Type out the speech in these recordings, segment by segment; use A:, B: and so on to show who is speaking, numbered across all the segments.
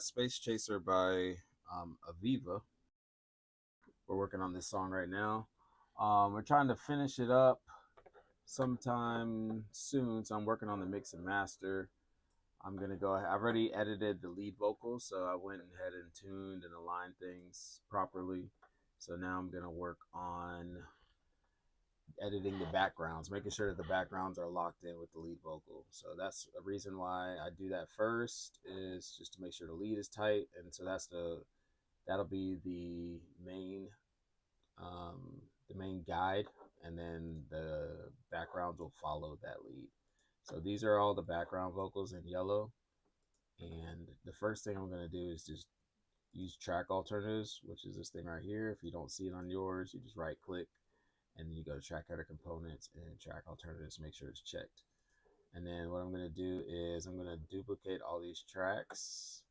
A: Space Chaser by Aviva. We're working on this song right now. We're trying to finish it up sometime soon, so I'm working on the mix and master. I'm gonna go ahead. I've already edited the lead vocals, so I went ahead and tuned and aligned things properly. So now I'm gonna work on editing the backgrounds, making sure that the backgrounds are locked in with the lead vocal. So that's a reason why I do that first, is just to make sure the lead is tight. And so that'll be the main guide, and then the backgrounds will follow that lead. So these are all the background vocals in yellow. And the first thing I'm going to do is just use track alternatives, which is this thing right here. If you don't see it on yours, you just right click and then you go to track header components and track alternatives, make sure it's checked. And then what I'm going to do is I'm going to duplicate all these tracks.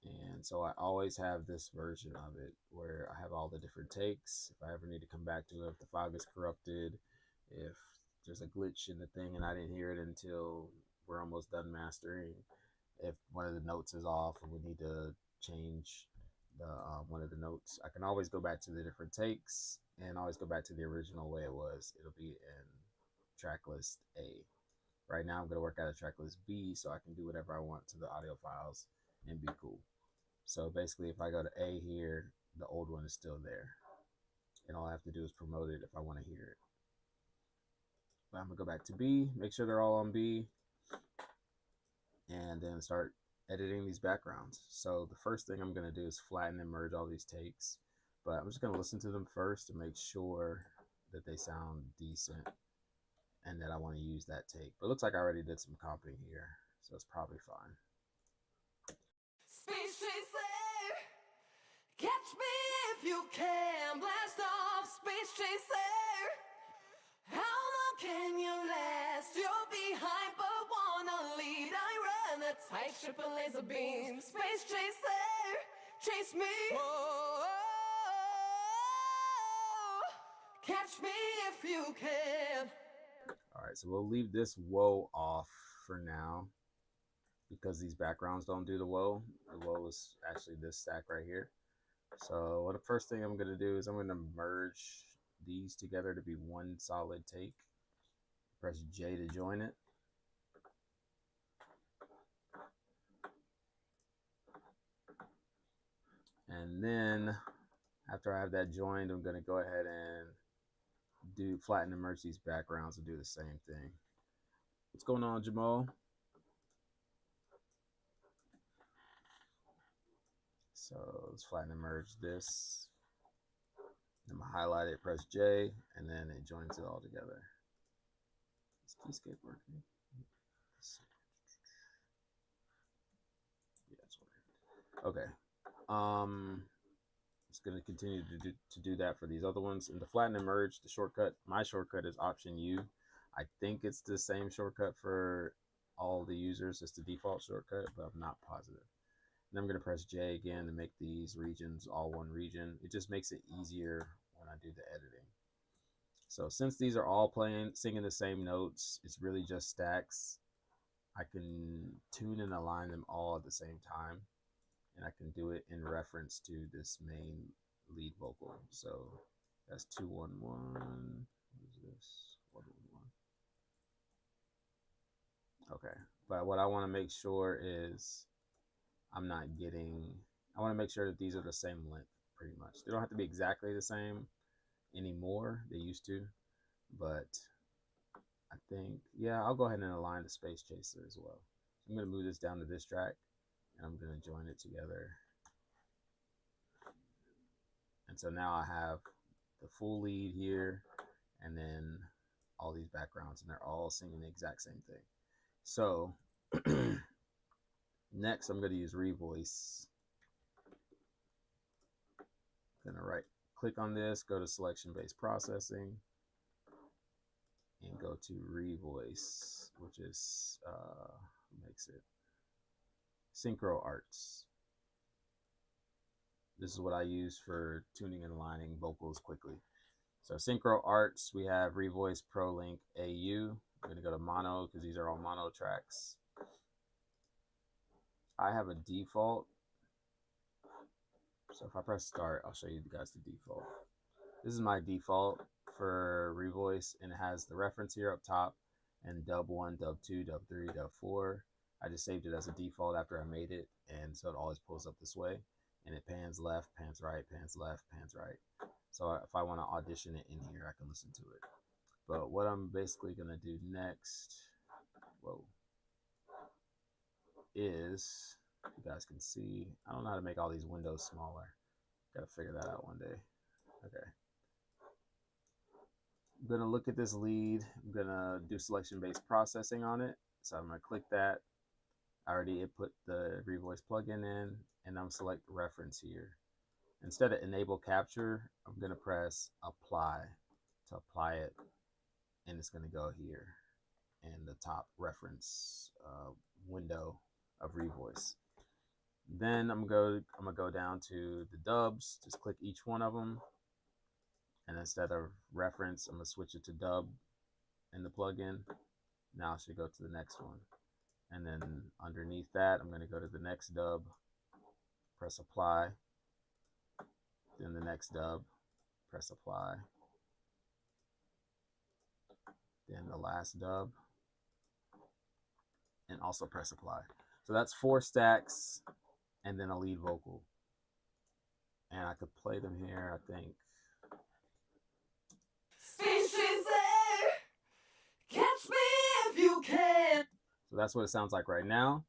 A: And so I always have this version of it where I have all the different takes. If I ever need to come back to it, if the file gets corrupted, if there's a glitch in the thing and I didn't hear it until we're almost done mastering, if one of the notes is off and we need to change the one of the notes, I can always go back to the different takes and always go back to the original way it was. It'll be in track list A. Right now I'm going to work out of track list B so I can do whatever I want to the audio files and be cool. So basically, if I go to A here, the old one is still there. And all I have to do is promote it if I want to hear it. But I'm going to go back to B, make sure they're all on B, and then start editing these backgrounds. So the first thing I'm going to do is flatten and merge all these takes. But I'm just going to listen to them first to make sure that they sound decent and that I want to use that take. But it looks like I already did some comping here, so it's probably fine.
B: Space Chaser, catch me if you can. Blast off, Space Chaser. How long can you last? You're behind but wanna lead. I run a tight ship of laser beams. Space Chaser, chase me. Whoa, catch me if you can.
A: All right, so we'll leave this whoa off for now because these backgrounds don't do the whoa. The whoa is actually this stack right here. So what the first thing I'm gonna do is I'm gonna merge these together to be one solid take. Press J to join it. And then after I have that joined, I'm gonna go ahead and do flatten and merge these backgrounds and do the same thing. What's going on, Jamal? So let's flatten and merge this. I'm gonna highlight it, press J, and then it joins it all together. Is Keyscape working? Yeah, it's working. Okay. It's gonna continue to do that for these other ones. And the flatten and merge, the shortcut, my shortcut is Option U. I think it's the same shortcut for all the users. It's the default shortcut, but I'm not positive. And I'm going to press J again to make these regions all one region. It just makes it easier when I do the editing. So since these are all singing the same notes, it's really just stacks. I can tune and align them all at the same time. And I can do it in reference to this main lead vocal. So that's 211. What is this? 111. Okay. But what I want to make sure is I want to make sure that these are the same length pretty much. They don't have to be exactly the same anymore. They used to, but I think, yeah, I'll go ahead and align the Space Chaser as well. So I'm going to move this down to this track and I'm going to join it together. And so now I have the full lead here and then all these backgrounds, and they're all singing the exact same thing. So next, I'm going to use Revoice. I'm going to right click on this, go to selection-based processing, and go to Revoice, which is, makes it Synchro Arts. This is what I use for tuning and aligning vocals quickly. So Synchro Arts, we have Revoice ProLink AU. I'm going to go to mono because these are all mono tracks. I have a default. So if I press start, I'll show you guys the default. This is my default for Revoice, and it has the reference here up top and dub 1, dub 2, dub 3, dub 4. I just saved it as a default after I made it, and so it always pulls up this way, and it pans left, pans right, pans left, pans right. So if I want to audition it in here, I can listen to it. But what I'm basically going to do next, is, you guys can see, I don't know how to make all these windows smaller. Got to figure that out one day. Okay. I'm going to look at this lead. I'm going to do selection-based processing on it. So I'm going to click that. I already put the Revoice plugin in, and I'm select reference here. Instead of enable capture, I'm going to press apply to apply it, and it's going to go here in the top reference window of Revoice. Then I'm gonna go down to the dubs, just click each one of them, and instead of reference, I'm gonna switch it to dub in the plugin. Now I should go to the next one, and then underneath that, I'm gonna go to the next dub, press apply, then the next dub, press apply, then the last dub, and also press apply. So that's 4 stacks and then a lead vocal. And I could play them here, I think.
B: Catch me if you can.
A: So that's what it sounds like right now.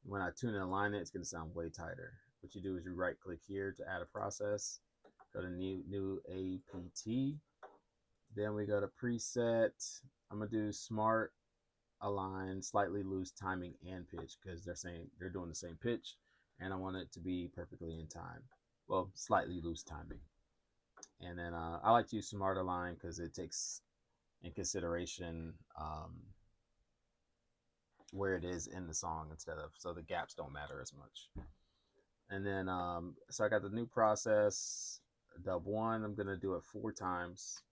A: When I tune and align it, it's gonna sound way tighter. What you do is you right click here to add a process, go to new APT, then we go to preset. I'm gonna do smart align, slightly loose timing and pitch, because they're doing the same pitch, and I want it to be perfectly in time. Well, slightly loose timing. And then I like to use smart align because it takes in consideration where it is in the song so the gaps don't matter as much. And then so I got the new process, dub 1. I'm gonna do it 4 times.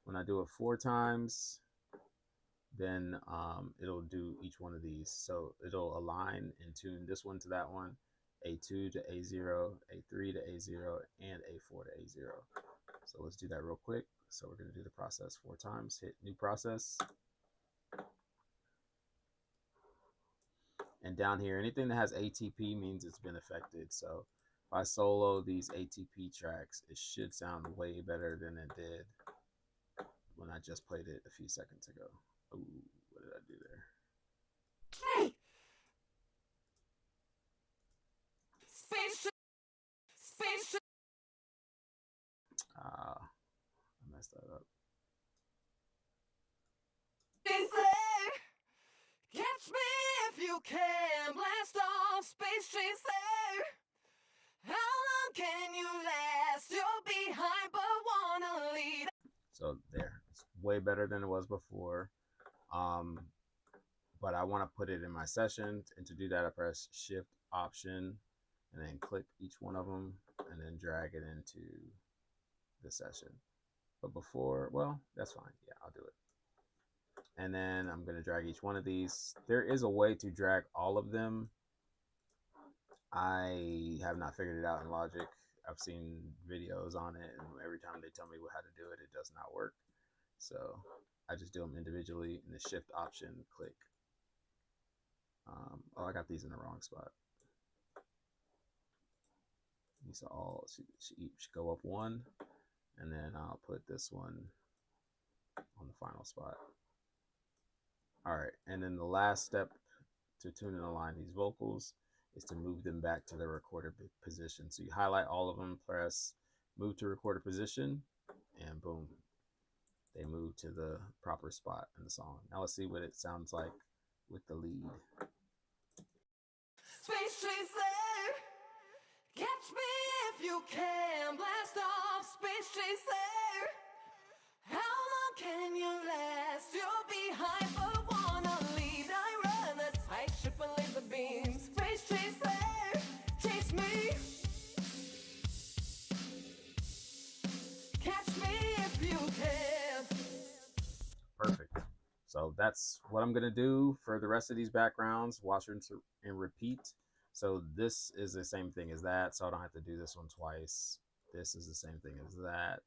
A: When I do it 4 times, then it'll do each one of these. So it'll align and tune this one to that one, A2 to A0, A3 to A0, and A4 to A0. So let's do that real quick. So we're going to do the process 4 times. Hit new process. And down here, anything that has ATP means it's been affected. So if I solo these ATP tracks, it should sound way better than it did when I just played it a few seconds ago. Ooh, what did I do there?
B: Hey.
A: I messed that up.
B: Catch me if you can. Blast off, Space Chaser. How long can you last? You're behind but wanna lead.
A: So there, it's way better than it was before. But I want to put it in my session, and to do that I press Shift Option and then click each one of them and then drag it into the session. But before, well, that's fine. Yeah, I'll do it. And then I'm going to drag each one of these. There is a way to drag all of them. I have not figured it out in Logic. I've seen videos on it, and every time they tell me how to do it, it does not work. So I just do them individually in the Shift Option, click. Oh, I got these in the wrong spot. These all should each go up 1, and then I'll put this one on the final spot. All right, and then the last step to tune and align these vocals is to move them back to the recorded position. So you highlight all of them, press move to recorded position, and boom, they move to the proper spot in the song. Now let's see what it sounds like with the lead.
B: Space Chaser, catch me if you can. Blast off, Space Chaser. How long can you last? You're behind but wanna lead. I run a tight ship with laser beams. Space Chaser, chase me. Catch me if you can.
A: Perfect. So that's what I'm going to do for the rest of these backgrounds. Watch and repeat. So this is the same thing as that, so I don't have to do this one twice. This is the same thing as that.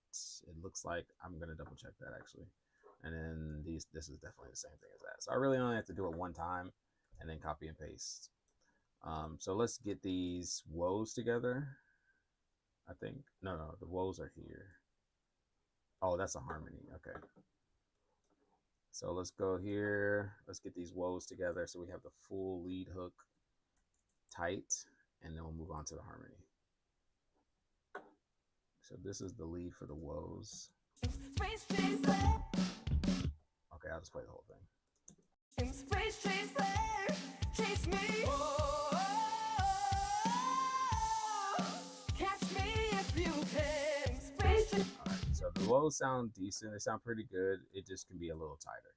A: It looks like I'm gonna double check that actually. And then this is definitely the same thing as that. So I really only have to do it one time and then copy and paste. So let's get these woes together. I think, no, the woes are here. Oh, that's a harmony, okay. So let's go here. Let's get these woes together so we have the full lead hook tight, and then we'll move on to the harmony. So this is the lead for the woes. Okay, I'll just play the whole thing.
B: Space chaser, chase me. Catch me if you can. Space chaser.
A: All right, so the woes sound decent. They sound pretty good. It just can be a little tighter.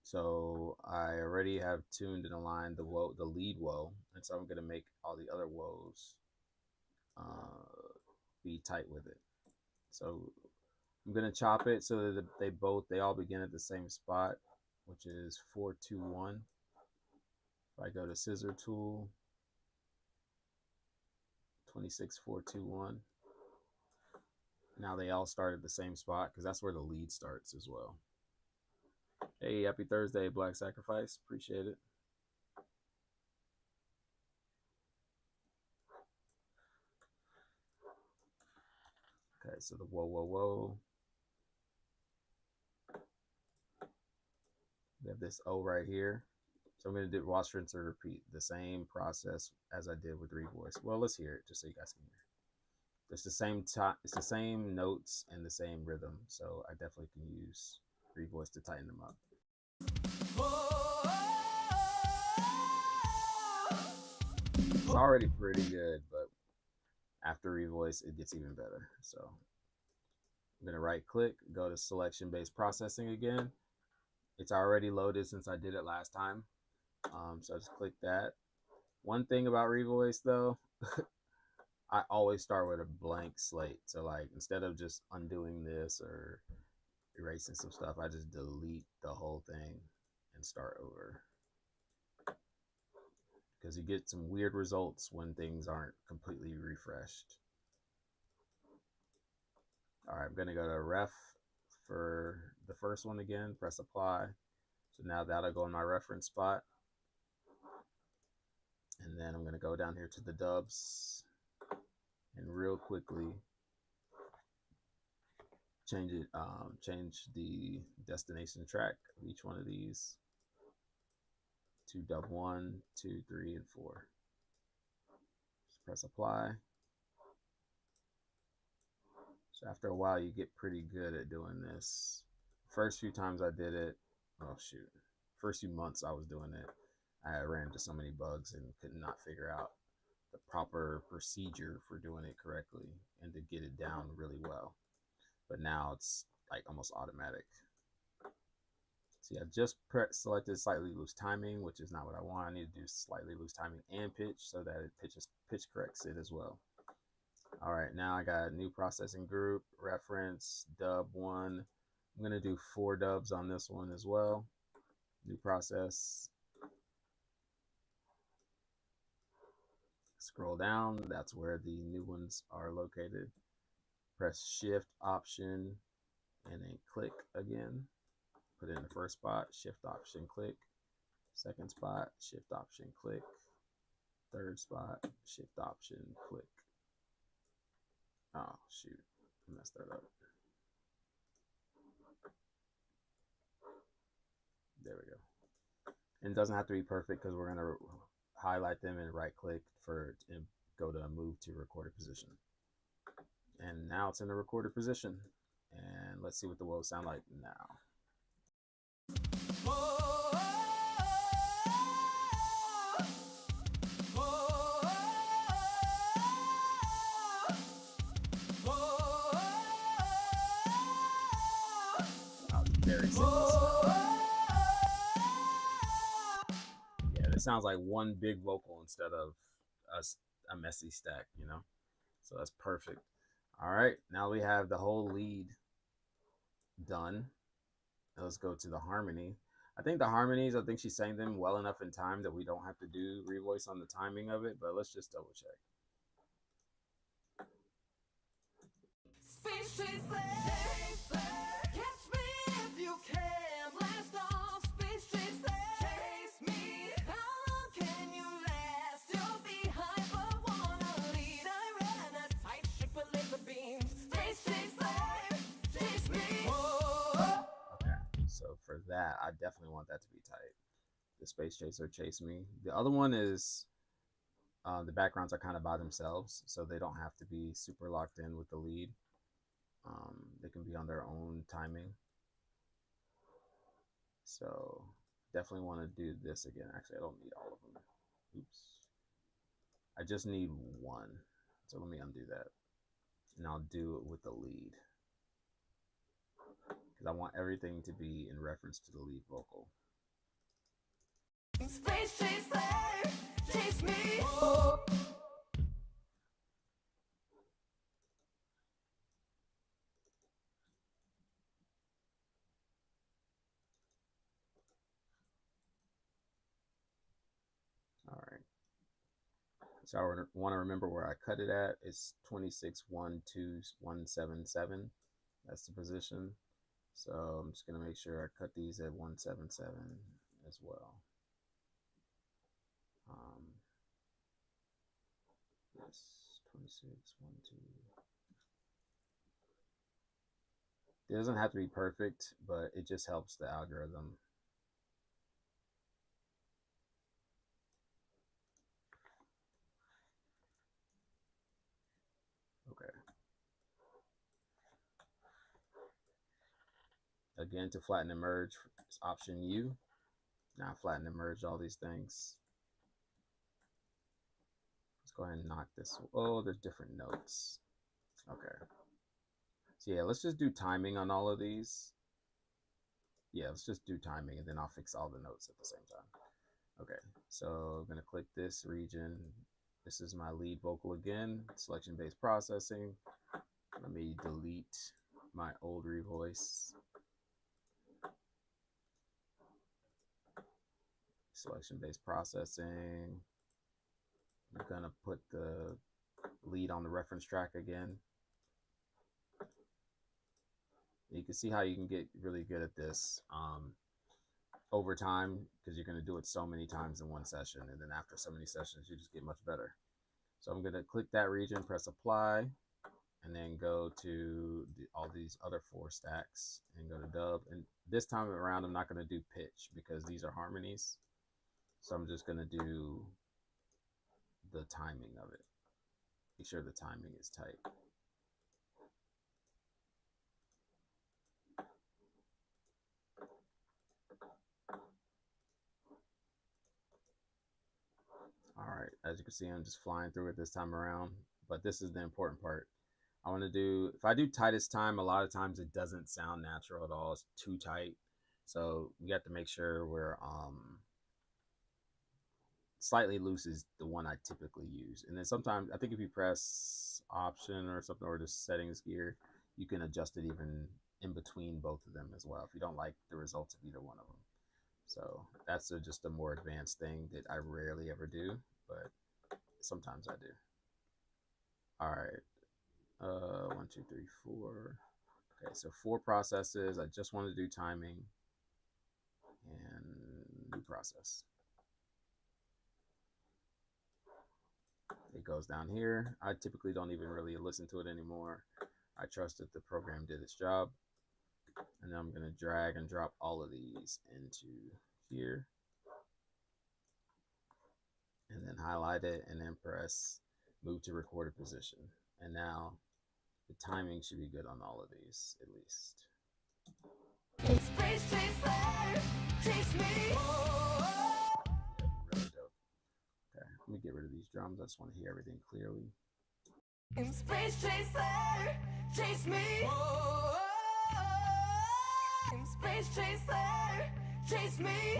A: So I already have tuned and aligned the lead woe, and so I'm gonna make all the other woes be tight with it. So I'm gonna chop it so that they all begin at the same spot, which is 4 2 1. If I go to scissor tool, 26 4 2 1. Now they all start at the same spot because that's where the lead starts as well. Hey, happy Thursday, Black Sacrifice. Appreciate it. Okay, so the whoa, whoa, whoa. We have this O right here. So I'm going to do watch, rinse, and repeat the same process as I did with Revoice. Well, let's hear it just so you guys can hear. It's the same time, it's the same notes and the same rhythm. So I definitely can use Revoice to tighten them up. It's already pretty good, but after Revoice, it gets even better. So I'm going to right click, go to selection based processing again. It's already loaded since I did it last time. So I just click that. One thing about Revoice though, I always start with a blank slate. So like instead of just undoing this or erasing some stuff, I just delete the whole thing and start over. Because you get some weird results when things aren't completely refreshed. All right, I'm gonna go to ref for the first one again, press apply. So now that'll go in my reference spot. And then I'm going to go down here to the dubs and real quickly change the destination track of each one of these to dub 1, 2, 3, and 4. Just press apply. So after a while, you get pretty good at doing this. First few times I did it, oh shoot, first few months I was doing it, I ran into so many bugs and could not figure out the proper procedure for doing it correctly and to get it down really well. But now it's like almost automatic. See, I just selected slightly loose timing, which is not what I want. I need to do slightly loose timing and pitch so that it pitch corrects it as well. All right, now I got a new processing group, reference, dub 1. I'm gonna do 4 dubs on this one as well. New process. Scroll down, that's where the new ones are located. Press shift option and then click again. Put it in the first spot, shift option, click. Second spot, shift option, click. Third spot, shift option, click. Oh shoot, I messed that up. There we go. And it doesn't have to be perfect because we're gonna highlight them and right click and go to move to recorded position. And now it's in the recorded position. And let's see what the woes sound like now. Very simple. Yeah, it sounds like one big vocal instead of a messy stack, you know? So that's perfect. All right, now we have the whole lead done. Now let's go to the harmony. I think the harmonies, I think she sang them well enough in time that we don't have to do revoice on the timing of it, but let's just double check.
B: Space chaser, catch me if you can. Blast off, space chaser, chase me. How long can you last? You're behind but wanna lead. I ran a tight ship with laser beams. Space chaser, chase me. Whoa.
A: Okay, so for that, I definitely want that to be tight. The Space Chaser Chase Me. The other one is the backgrounds are kind of by themselves, so they don't have to be super locked in with the lead. They can be on their own timing. So definitely want to do this again. Actually, I don't need all of them. Oops. I just need one. So let me undo that. And I'll do it with the lead. Because I want everything to be in reference to the lead vocal.
B: Space chaser, chase me. Whoa.
A: All right. So I want to remember where I cut it at. It's 26-1-2-1-7-7. That's the position. So I'm just going to make sure I cut these at 1-7-7 as well. Yes, 26-1-2. It doesn't have to be perfect, but it just helps the algorithm. Okay. Again, to flatten and merge, it's Option U. Now flatten and merge all these things. Let's go ahead and knock this. Oh, there's different notes. Okay. So yeah, let's just do timing on all of these. Yeah, let's just do timing and then I'll fix all the notes at the same time. Okay, so I'm gonna click this region. This is my lead vocal again, selection-based processing. Let me delete my old revoice. Selection-based processing. I'm gonna put the lead on the reference track again. You can see how you can get really good at this over time because you're going to do it so many times in one session, and then after so many sessions you just get much better. So I'm going to click that region, press apply, and then go to all these other 4 stacks and go to dub. And this time around I'm not going to do pitch because these are harmonies, so I'm just going to do the timing of it. Make sure the timing is tight. All right, as you can see, I'm just flying through it this time around, but this is the important part. I want to do, if I do tightest time, a lot of times it doesn't sound natural at all. It's too tight. So we have to make sure we're slightly loose is the one I typically use. And then sometimes, I think if you press option or something, or the settings gear, you can adjust it even in between both of them as well if you don't like the results of either one of them. So that's just a more advanced thing that I rarely ever do, but sometimes I do. All right. 1, 2, 3, 4. Okay, so 4 processes. I just want to do timing and new process. It goes down here. I typically don't even really listen to it anymore. I trust that the program did its job. And then I'm going to drag and drop all of these into here. And then highlight it and then press move to recorded position. And now the timing should be good on all of these, at least.
B: Space chaser, chase me.
A: Yeah, really dope. Okay, let me get rid of these drums. I just want to hear everything clearly.
B: Space chaser, chase me. Space chaser, chase me.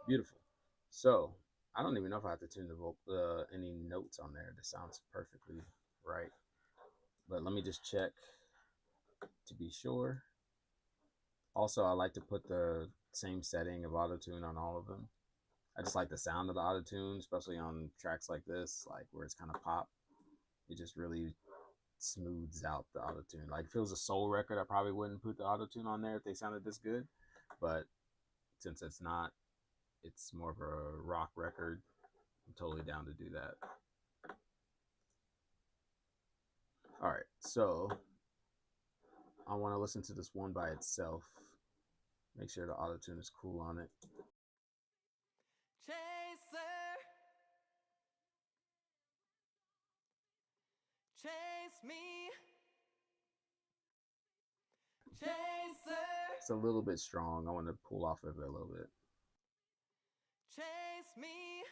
A: Beautiful. So I don't even know if I have to tune the any notes on there. This sounds perfectly right. But let me just check to be sure. Also, I like to put the same setting of autotune on all of them. I just like the sound of the autotune, especially on tracks like this, like where it's kind of pop. It just really smooths out the autotune. Like if it was a soul record, I probably wouldn't put the autotune on there if they sounded this good. But since it's not, it's more of a rock record. I'm totally down to do that. All right, so I want to listen to this one by itself. Make sure the autotune is cool on it.
B: Chaser, chase me. Chaser,
A: It's a little bit strong. I want to pull off of it a little bit.
B: chase me.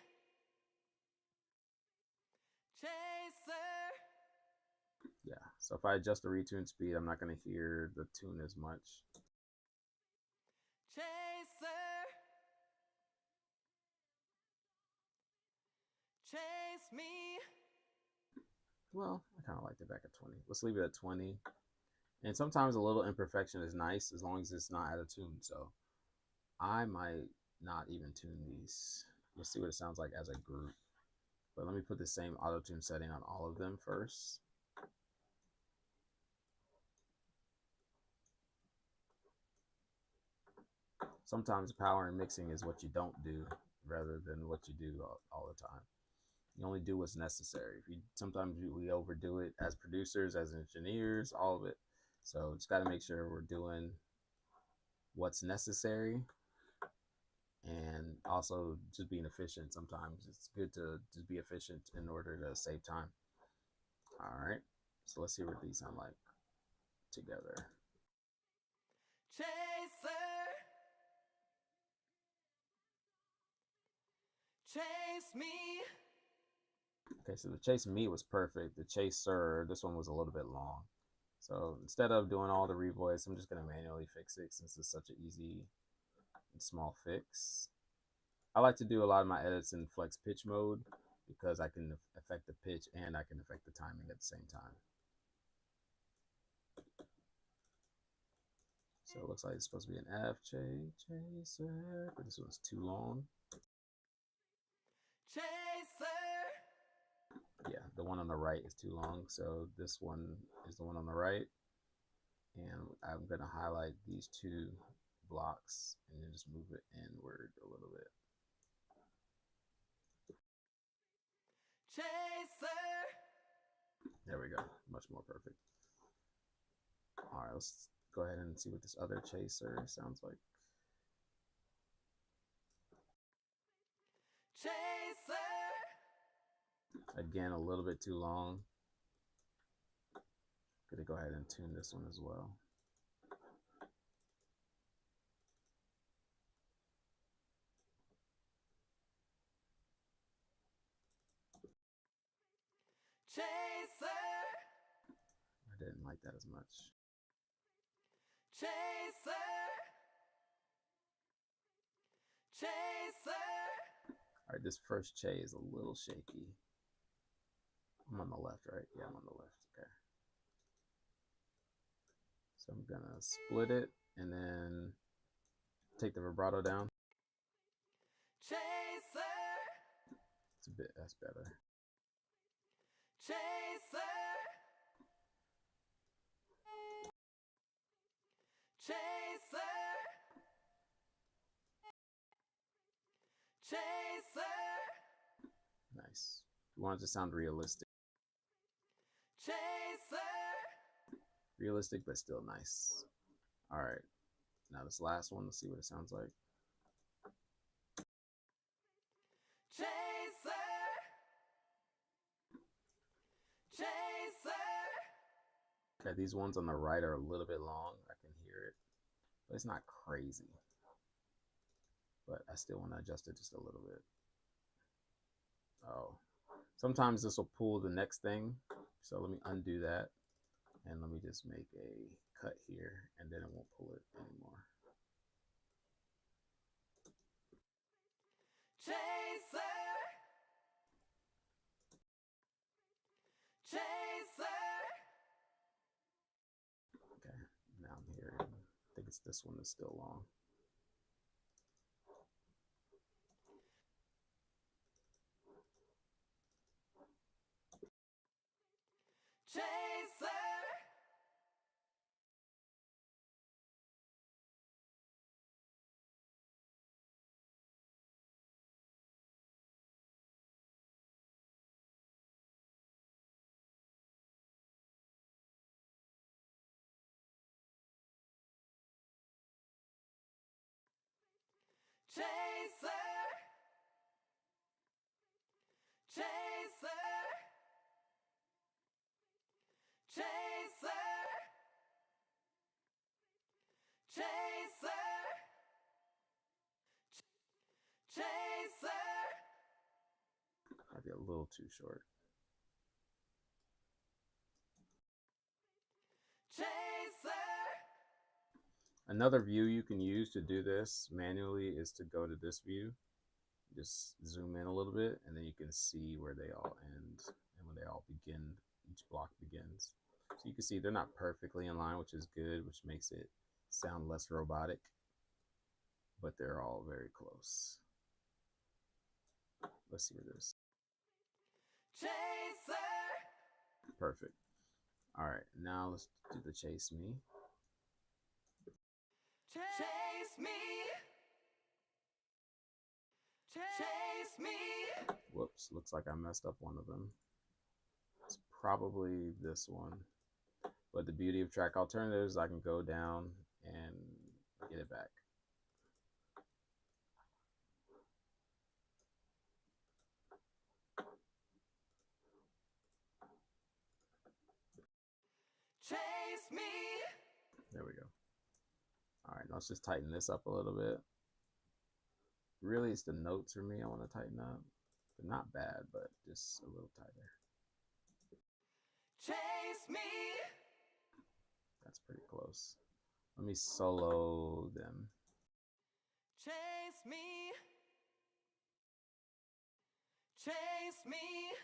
B: Chaser,
A: Yeah, so if I adjust the retune speed, I'm not going to hear the tune as much.
B: chaser, chase me.
A: Well, I kind of liked it back at 20. Let's leave it at 20. And sometimes a little imperfection is nice as long as it's not out of tune. So I might not even tune these. Let's see what it sounds like as a group. But let me put the same auto tune setting on all of them first. Sometimes power and mixing is what you don't do rather than what you do all the time. You only do what's necessary. Sometimes we overdo it as producers, as engineers, all of it. So just got to make sure we're doing what's necessary and also just being efficient. Sometimes it's good to just be efficient in order to save time. All right, so let's see what these sound like together.
B: Chaser, chase me.
A: Okay, so the chase me was perfect. The chaser, this one was a little bit long. So instead of doing all the revoice, I'm just going to manually fix it since it's such an easy and small fix. I like to do a lot of my edits in flex pitch mode because I can affect the pitch and I can affect the timing at the same time. So it looks like it's supposed to be an F chaser, but this one's too long.
B: Chaser,
A: Yeah, the one on the right is too long, so this one is the one on the right. And I'm going to highlight these two blocks and then just move it inward a little bit.
B: chaser.
A: There we go, much more perfect. All right, let's go ahead and see what this other chaser sounds like.
B: Chaser,
A: Again, a little bit too long. Gonna go ahead and tune this one as well.
B: chaser,
A: I didn't like that as much.
B: chaser, chaser.
A: All right, this first che is a little shaky. I'm on the left, right? Yeah, I'm on the left. Okay. So I'm gonna split it and then take the vibrato down.
B: Chaser,
A: It's a bit, that's better.
B: chaser, chaser, chaser,
A: Nice. You want it to sound realistic.
B: chaser,
A: Realistic, but still nice. All right. Now this last one, let's see what it sounds like.
B: chaser, chaser.
A: Okay, these ones on the right are a little bit long. I can hear it, but it's not crazy. But I still want to adjust it just a little bit. Oh, sometimes this will pull the next thing. So let me undo that. And let me just make a cut here, and then it won't pull it anymore.
B: Chaser, chaser.
A: Okay, now I'm hearing, I think guess this one is still long.
B: Chaser. Chaser. Chaser. Chaser. Chaser. Chaser.
A: Might be a little too short.
B: Chaser.
A: Another view you can use to do this manually is to go to this view, just zoom in a little bit, and then you can see where they all end and when they all begin, each block begins. So you can see they're not perfectly in line, which is good, which makes it sound less robotic, but they're all very close. Let's see where this.
B: Chaser.
A: Perfect. All right, now let's do the chase me.
B: Chase me. Chase me.
A: Whoops, looks like I messed up one of them. It's probably this one. But the beauty of track alternatives, I can go down and get it back.
B: Chase me.
A: There we go. All right, now let's just tighten this up a little bit. Really, it's the notes for me I want to tighten up. They're not bad, but just a little tighter.
B: Chase me.
A: That's pretty close. Let me solo them.
B: Chase me. Chase me.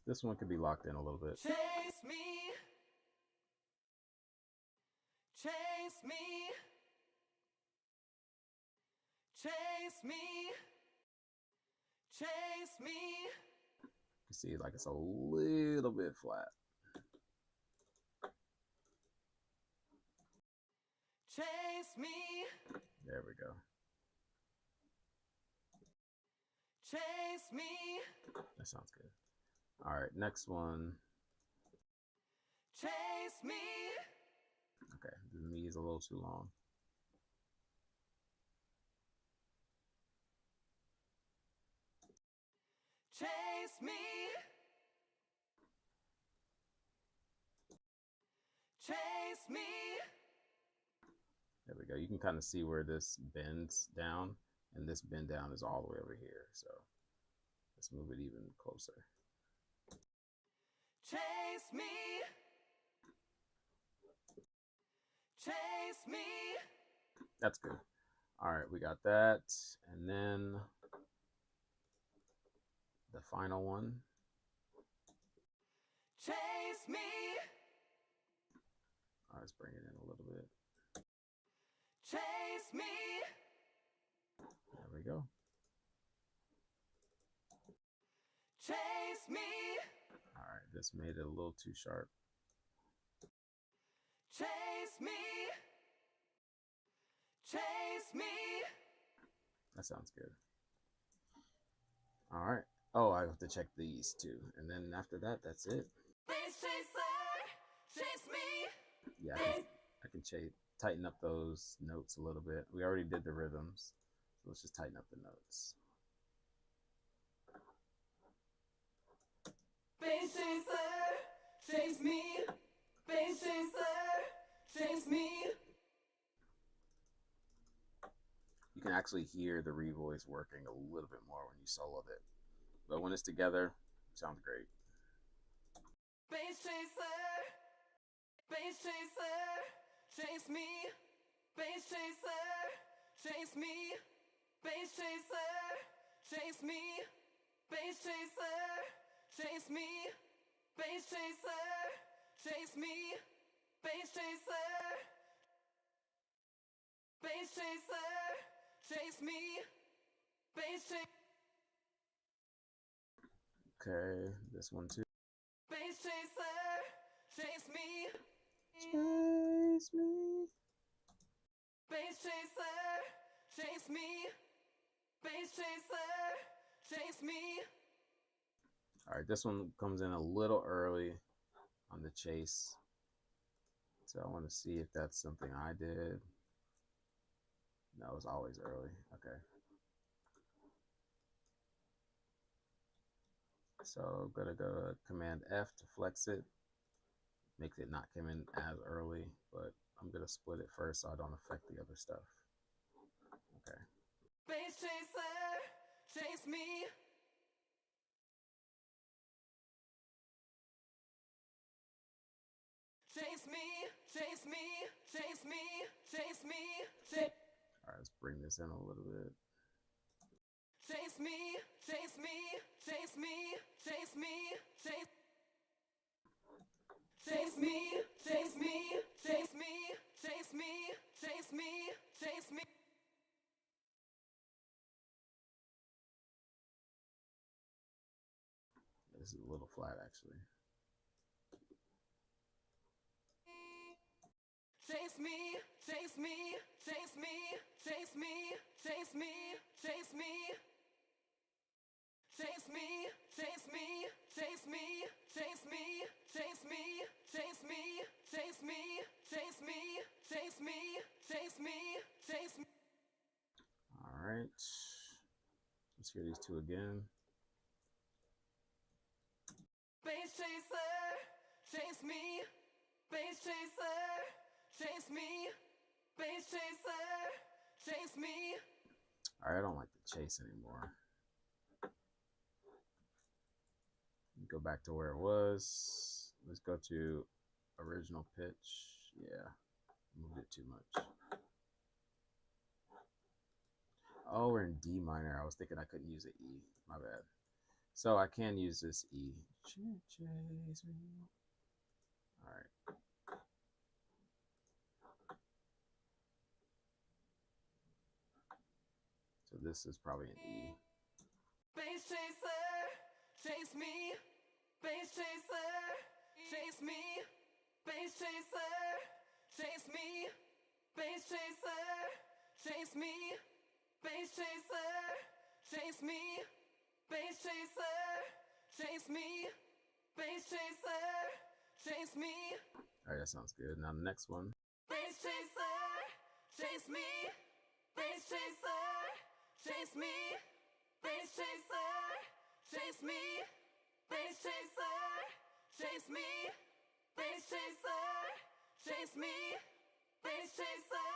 A: This one could be locked in a little bit.
B: Chase me. Chase me. Chase me. Chase me.
A: You see, like it's a little bit flat.
B: Chase me.
A: There we go.
B: Chase me.
A: That sounds good. All right, next one.
B: Chase me.
A: Okay, the me is a little too long.
B: Chase me. Chase me.
A: There we go. You can kind of see where this bends down, and this bend down is all the way over here. So let's move it even closer.
B: Chase me. Chase me.
A: That's good. All right, we got that. And then the final one.
B: Chase me.
A: All right, let's bring it in a little bit.
B: Chase me.
A: There we go.
B: Chase me.
A: All right, this made it a little too sharp.
B: Chase me. Chase me.
A: That sounds good. All right. Oh, I have to check these too. And then after that, that's it.
B: Face chaser. Chase me.
A: Yeah, I can tighten up those notes a little bit. We already did the rhythms. So let's just tighten up the notes.
B: Face chaser. Chase me. Face chaser. Chase me.
A: You can actually hear the revoice working a little bit more when you soloed it. But when it's together, it sounds great.
B: Face chaser. Face chaser. Chase me. Face chaser. Chase me. Face chaser. Chase me. Face chaser. Chase me. Face chaser. Chase me. Face chaser. chase me, space chase.
A: Okay, this one too.
B: Space chaser, chase me.
A: Chase me.
B: Space chaser, chase me. Space chaser, chase me.
A: All right, this one comes in a little early on the chase. So I want to see if that's something I did. No, it's always early. Okay. So I'm gonna go to Command F to flex it. Makes it not come in as early, but I'm gonna split it first so I don't affect the other stuff. Okay.
B: Space chaser, chase me. Chase me, chase me, chase me, chase me, chase.
A: All right, let's bring this in a little bit.
B: Chase me, chase me, chase me, chase me, chase. Chase me, chase me, chase me, chase me, chase me, chase me.
A: This is a little flat actually.
B: Chase me, chase me, chase me, chase me, chase me, chase me. Chase me, chase me, chase me, chase me, chase me, chase me, chase me, chase me, chase me, chase me, chase me.
A: All right. Let's hear these two again.
B: Space chaser, chase me. Space chaser, chase me. Space chaser, chase me.
A: All right, I don't like the chase anymore. Go back to where it was. Let's go to original pitch. Yeah, moved it too much. Oh, we're in D minor. I was thinking I couldn't use an E. My bad. So I can use this E. Chase me. All right. So this is probably an E.
B: Space chaser, chase me. Space chaser, chase me. Space chaser, chase me. Space chaser, chase me. Space chaser, chase me. Space chaser, chase me. Space chaser, chase me.
A: All right, that sounds good. Now the next one.
B: Space chaser, chase me. Space chaser, chase me. Space chaser, chase me. Space chaser, chase me. Space chaser, chase me. Space chaser,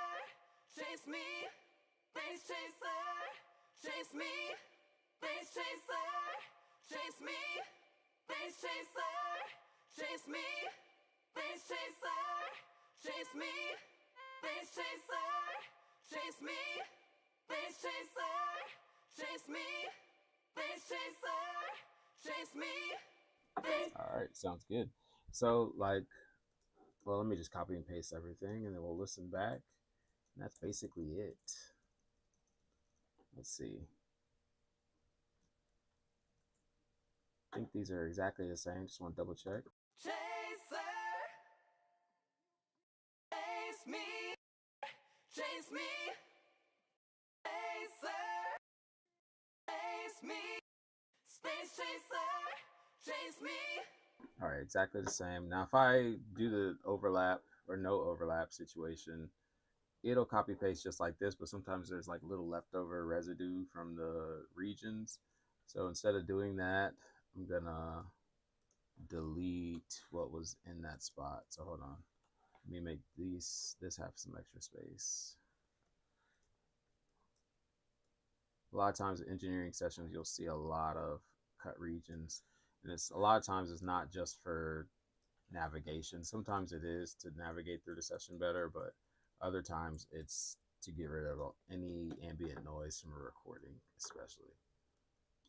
B: chase me. Space chaser, chase me. Space chaser, chase me. Space chaser, chase me. Space chaser, chase me. Space chaser, chase me. Space chaser, chase me. Space chaser, chase me.
A: All right, sounds good. So like, well, let me just copy and paste everything and then we'll listen back. And that's basically it. Let's see. I think these are exactly the same. Just want to double check.
B: Chaser, chase me. Chase me. Chaser, chase me. Space chaser, chase me.
A: All right, exactly the same. Now, if I do the overlap or no overlap situation, it'll copy paste just like this, but sometimes there's like little leftover residue from the regions. So instead of doing that, I'm gonna delete what was in that spot. So hold on. Let me make this have some extra space. A lot of times in engineering sessions, you'll see a lot of cut regions. And it's a lot of times it's not just for navigation. Sometimes it is to navigate through the session better, but other times it's to get rid of any ambient noise from a recording, especially.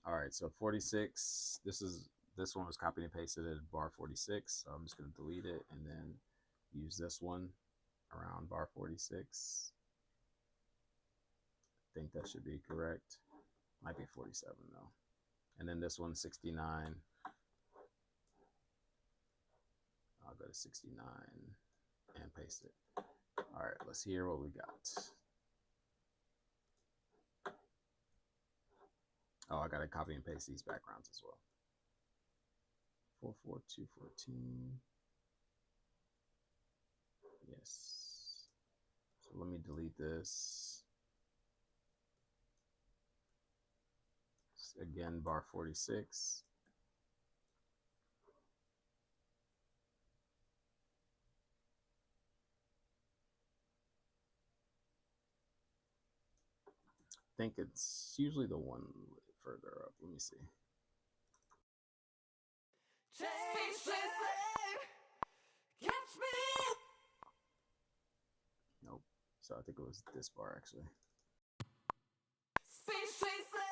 A: All right, so 46, this one was copied and pasted at bar 46. So I'm just gonna delete it and then use this one around bar 46. think that should be correct. Might be 47 though. And then this one's 69. I'll go to 69 and paste it. All right, let's hear what we got. Oh, I gotta copy and paste these backgrounds as well. 44214. Yes. So let me delete this. Again, bar 46. I think it's usually the one further up. Let me see. Nope. So I think it was this bar actually.
B: Space chaser,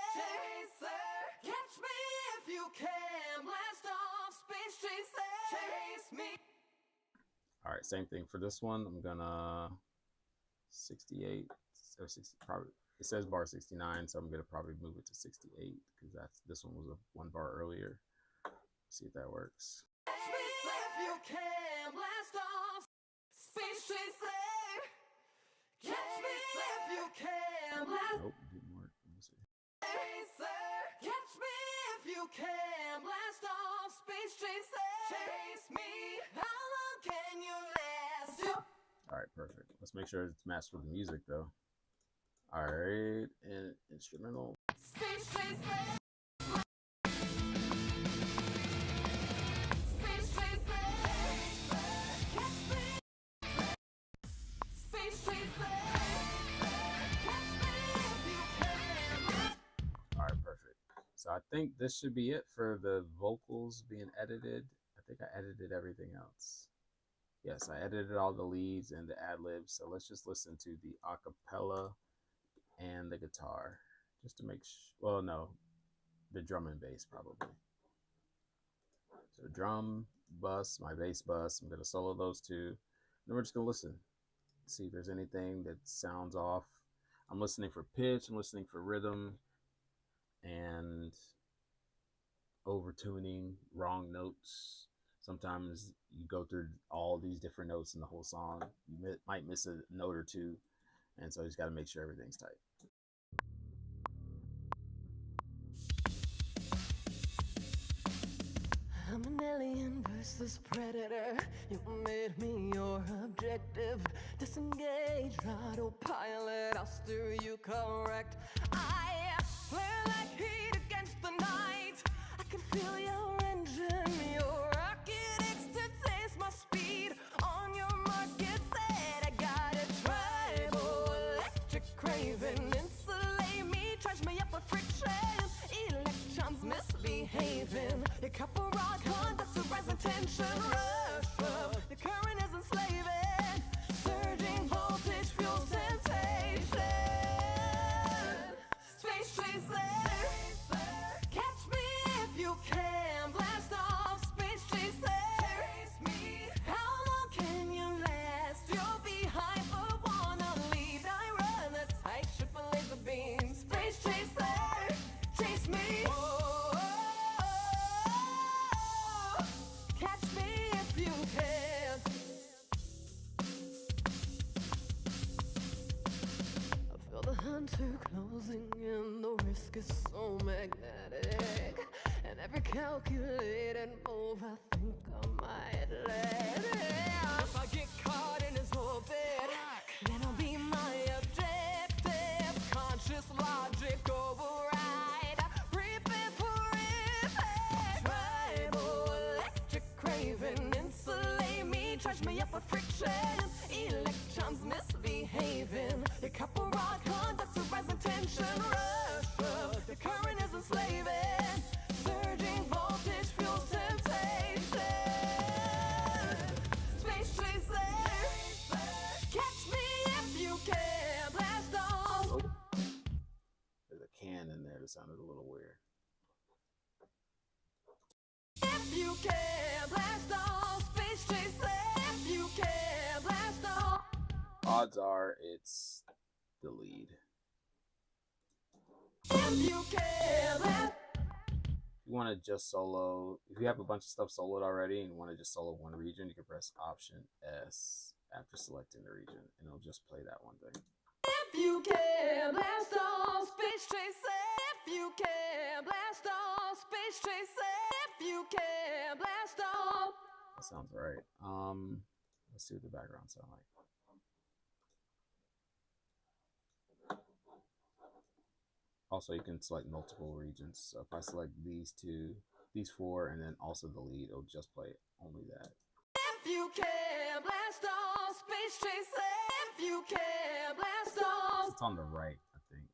B: catch me if you can. Blast off, space chaser, chase me.
A: All right, same thing for this one. I'm gonna 68 or 60. Probably it says bar 69, so I'm gonna probably move it to 68 because this one was a one bar earlier. See if that works.
B: Catch me if you can. Blast off, space chaser. Catch me if you can. Blast.
A: Nope, didn't work. Let me see.
B: Catch me if you can. Blast off, space chaser. Chase me. How long can you last?
A: All right, perfect. Let's make sure it's matched with the music though. All right, and instrumental.
B: Space chaser. Space chaser. Catch me. Space chaser. Catch me if you can.
A: All right, perfect. So I think this should be it for the vocals being edited. I think I edited everything else. Yes, I edited all the leads and the ad libs. So let's just listen to the acapella and the guitar just to make sure. Well, no, the drum and bass probably. So drum, bus, my bass bus. I'm going to solo those two. Then we're just going to listen. See if there's anything that sounds off. I'm listening for pitch. I'm listening for rhythm and overtuning, wrong notes. Sometimes you go through all these different notes in the whole song. You might miss a note or two. And so you just got to make sure everything's tight.
B: I'm an alien versus predator. You made me your objective. Disengage, autopilot. I'll steer you correct. I flare like heat against the night. I can feel your engine, your rocket ecstasy, my speed on your market set. I got a tribal electric craving. Insulate me, charge me up with friction. Electrons misbehaving. Your couple raw conducts of rising tension. Rush up, the current is enslaving. Surging voltage, fuel sensation. Space chaser, catch me if you can. Blast off, space chaser. Chase me. How long can you last? You're behind but wanna lead. I run a tight ship of laser beams. Space chaser, chase me. Catch me if you can. I feel the hunter closing in. The risk is so magnetic. And every calculated move, I think I might let it. If I get caught in his orbit, then I'll be my objective. Conscious logic override. Prepare for impact. Tribal electric craving. Insulate me, charge me up with friction. Electrons misbehaving. Your couple raw conducts of rising tension. Rush up, the current is enslaving. Surging voltage, fuel sensation. Space chaser, catch me if you can. Blast off.
A: Oh, there's a can in there that sounded a little weird.
B: If you can, blast off. Space chaser, if you can, blast off.
A: Odds are it's the lead.
B: If you can,
A: If you want to just solo, if you have a bunch of stuff soloed already and you want to just solo one region, you can press Option S after selecting the region, and it'll just play that one thing.
B: if you can, blast off, space chaser. If you can, blast off, space chaser. If you can, blast off.
A: That sounds right. Let's see what the background sound like. Also, you can select multiple regions. So if I select these two, these four, and then also the lead, it'll just play only that.
B: If you can, blast off, space chaser. If you can, blast off.
A: It's on the right, I think.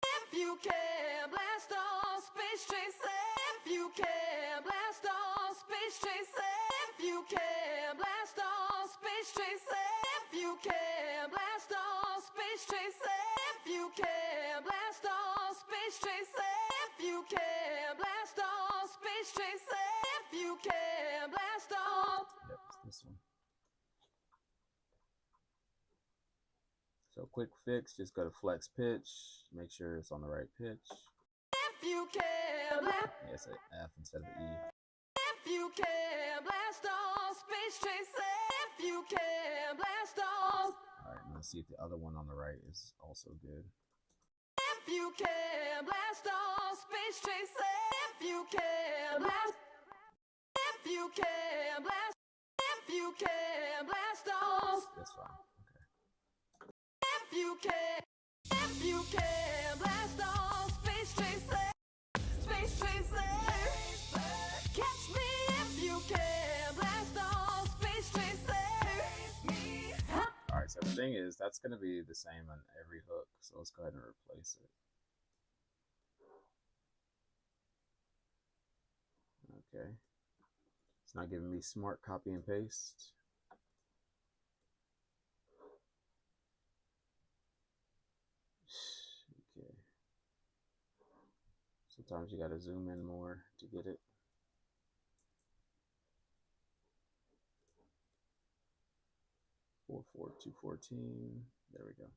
B: If you can, blast off, space chaser. If you can, blast off, space chaser. If you can, blast off, space chaser. If you can, blast off, space chaser. If you can, blast off, space chaser. If you can, blast off, space chaser. If you can, blast off.
A: Yep, it's this one. So quick fix, just go to flex pitch, make sure it's on the right pitch.
B: If you can, blast.
A: Yeah, it's an F instead of an E.
B: If you can, blast off, space chaser. If you can, blast off.
A: All right, let's see if the other one on the right is also good.
B: If you can, blast off, space chaser. If you can, blast. If you can, blast. If you can, blast off.
A: That's fine. Okay.
B: If you can, blast off, space chaser. Space chaser. Catch me if you can, blast off, space chaser.
A: All right, so the thing is, that's going to be the same on every hook. So let's go ahead and replace it. Okay. It's not giving me smart copy and paste. Okay. Sometimes you got to zoom in more to get it. Four, 4, 214. There we go.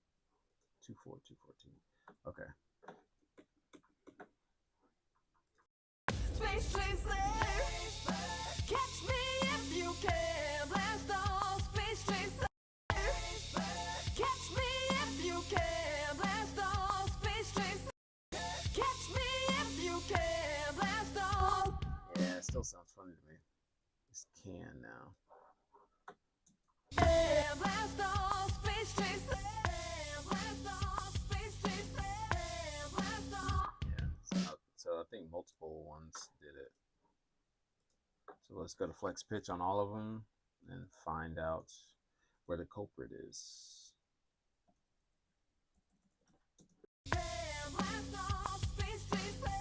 A: 2, 4, 214. Okay.
B: Space chaser. Catch me if you can, blast off, space chaser. Catch me if you can, blast off, space chaser. Catch me if you can, blast off.
A: Yeah, it still sounds funny to me. It's can now.
B: Blast off, space chaser. Blast off, space chaser. Blast off.
A: Yeah, so I think multiple ones did it. So let's go to flex pitch on all of them and find out where the culprit is.
B: Blast off, space chaser.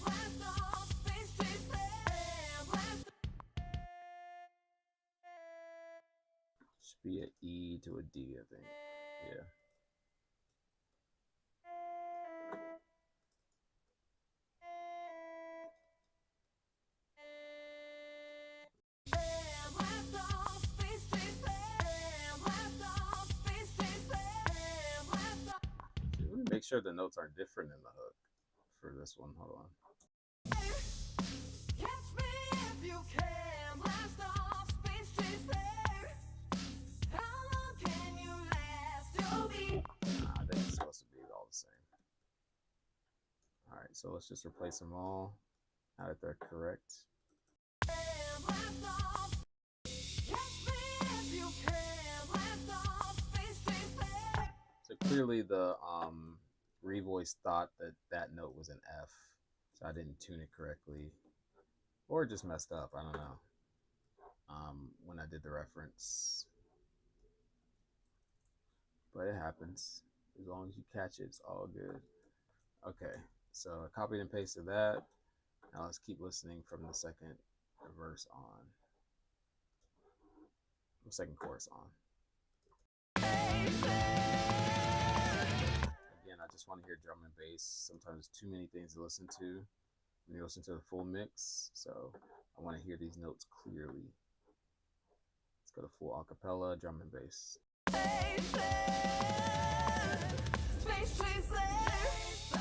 B: Blast off, space chaser. Blast.
A: Should be an E to a D, I think. Yeah.
B: Blast off, space chaser. Blast off, space chaser. Blast off.
A: Let me make sure the notes aren't different in the hook for this one. Hold on.
B: Catch me if you can, blast off, space chaser. How long can you last? You'll be.
A: I think it's supposed to be all the same. All right, so let's just replace them all now that they're correct.
B: Blast off. Catch me if you can, blast off, space chaser.
A: So clearly the revoice thought that that note was an F, so I didn't tune it correctly, or just messed up. I don't know. When I did the reference, but it happens. As long as you catch it, it's all good. Okay, so I copied and pasted that. Now let's keep listening from the second verse on, the second chorus on. Again, I just want to hear drum and bass. Sometimes too many things to listen to when you listen to the full mix, so I want to hear these notes clearly. Let's go to full acapella, drum and bass.
B: Space chaser.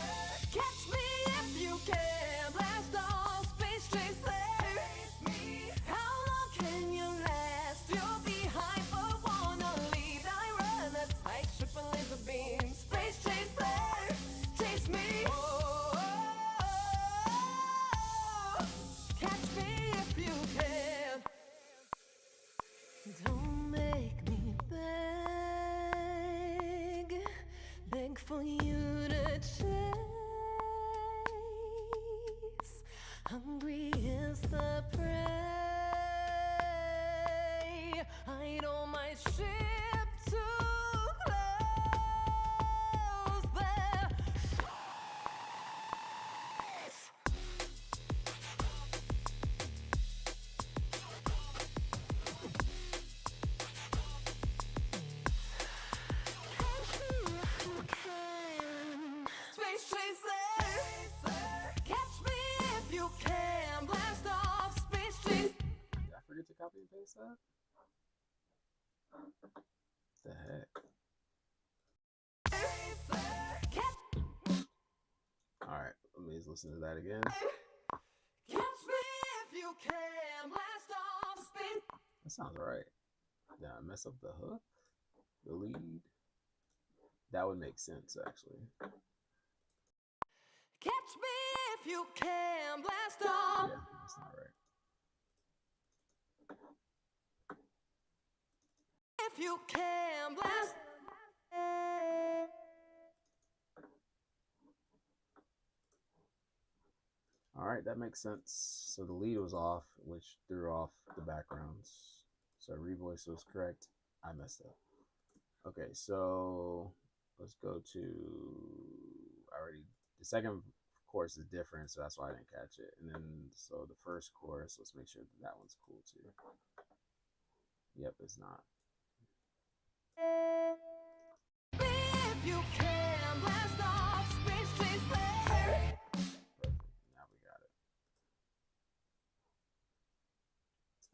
A: listen to that again.
B: Catch me if you can, blast off space.
A: That sounds right. Did I mess up the hook? The lead? That would make sense, actually.
B: Catch me if you can, blast off.
A: Yeah, that's not right.
B: If you can, blast.
A: All right, that makes sense. So the lead was off, which threw off the backgrounds. So revoice was correct. I messed up. Okay, so let's go to the second chorus is different, so that's why I didn't catch it. And then so the first chorus, let's make sure that one's cool too. Yep, it's not.
B: If you can, blast off space chaser.
A: Perfect. Now we got it.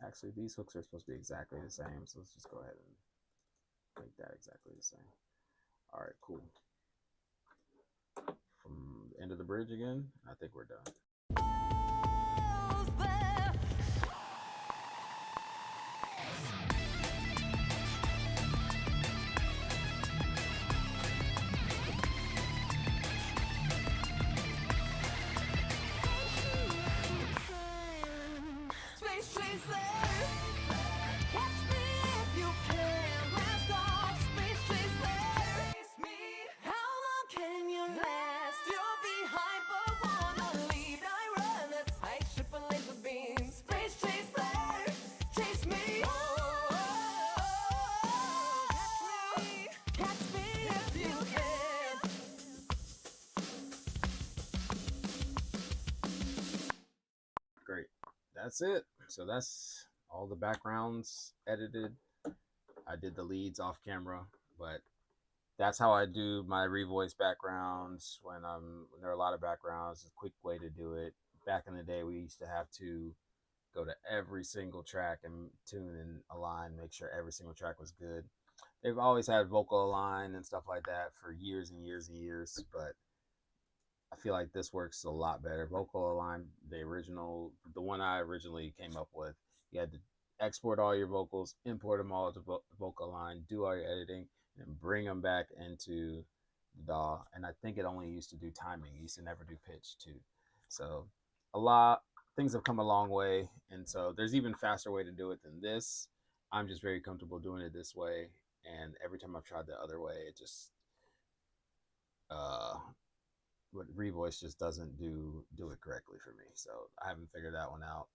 A: Actually, these hooks are supposed to be exactly the same, so let's just go ahead and make that exactly the same. All right, cool. From the end of the bridge again, I think we're done.
B: Space chaser. Catch me if you can, blast off space chaser. Chase me. How long can you last? You're behind but wanna leave. I run a tight ship of laser beams. Space chaser. Chase me. Catch me if you can.
A: Great. That's it. So that's all the backgrounds edited. I did the leads off camera, but that's how I do my revoice backgrounds when there are a lot of backgrounds. It's a quick way to do it. Back in the day, we used to have to go to every single track and tune and align, make sure every single track was good. They've always had vocal align and stuff like that for years and years and years, but I feel like this works a lot better. Vocal Align, the one I originally came up with, you had to export all your vocals, import them all to Vocal Align, do all your editing, and bring them back into the DAW. And I think it only used to do timing. It used to never do pitch too. So things have come a long way. And so there's even faster way to do it than this. I'm just very comfortable doing it this way. And every time I've tried the other way, it just, what revoice just doesn't do it correctly for me. So I haven't figured that one out.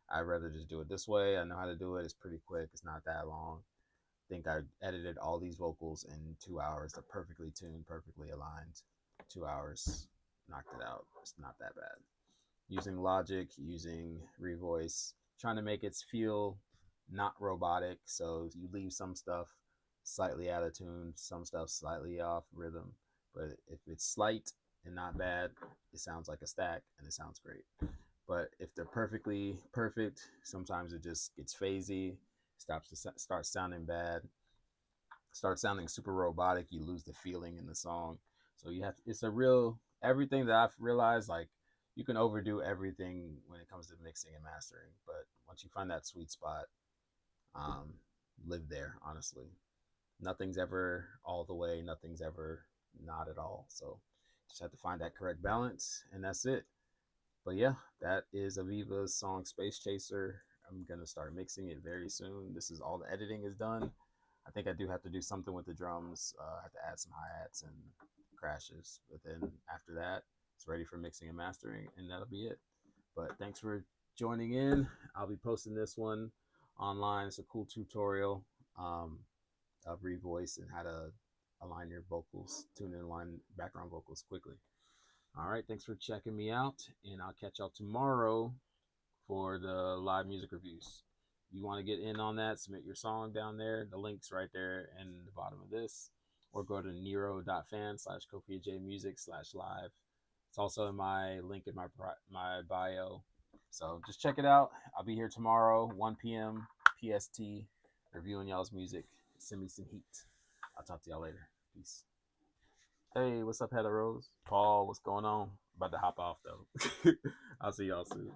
A: I'd rather just do it this way. I know how to do it. It's pretty quick. It's not that long. I think I edited all these vocals in 2 hours. They're perfectly tuned, perfectly aligned. 2 hours, knocked it out. It's not that bad. Using Logic, using revoice, trying to make it feel not robotic. So you leave some stuff slightly out of tune, some stuff slightly off rhythm. But if it's slight and not bad, it sounds like a stack and it sounds great. But if they're perfectly perfect, sometimes it just gets phasey, starts sounding bad, starts sounding super robotic. You lose the feeling in the song. So everything that I've realized, like, you can overdo everything when it comes to mixing and mastering. But once you find that sweet spot, live there, honestly. Nothing's ever all the way, nothing's ever not at all. So just have to find that correct balance, and that's it. But yeah, that is Aviva's song Space Chaser. I'm gonna start mixing it very soon. This is all the editing is done. I think I do have to do something with the drums. I have to add some hi-hats and crashes, but then after that, it's ready for mixing and mastering, and that'll be it. But thanks for joining in. I'll be posting this one online. It's a cool tutorial of revoice and how to align your vocals, tune and align background vocals quickly. All right, thanks for checking me out, and I'll catch y'all tomorrow for the live music reviews. You want to get in on that, submit your song down there. The link's right there in the bottom of this, or go to nero.fan/KofiaJmusic/live. It's also in my link in my bio. So just check it out. I'll be here tomorrow, 1 p.m. PST, reviewing y'all's music. Send me some heat. I'll talk to y'all later. Peace. Hey, what's up, heteros? Paul, what's going on? About to hop off though. I'll see y'all soon.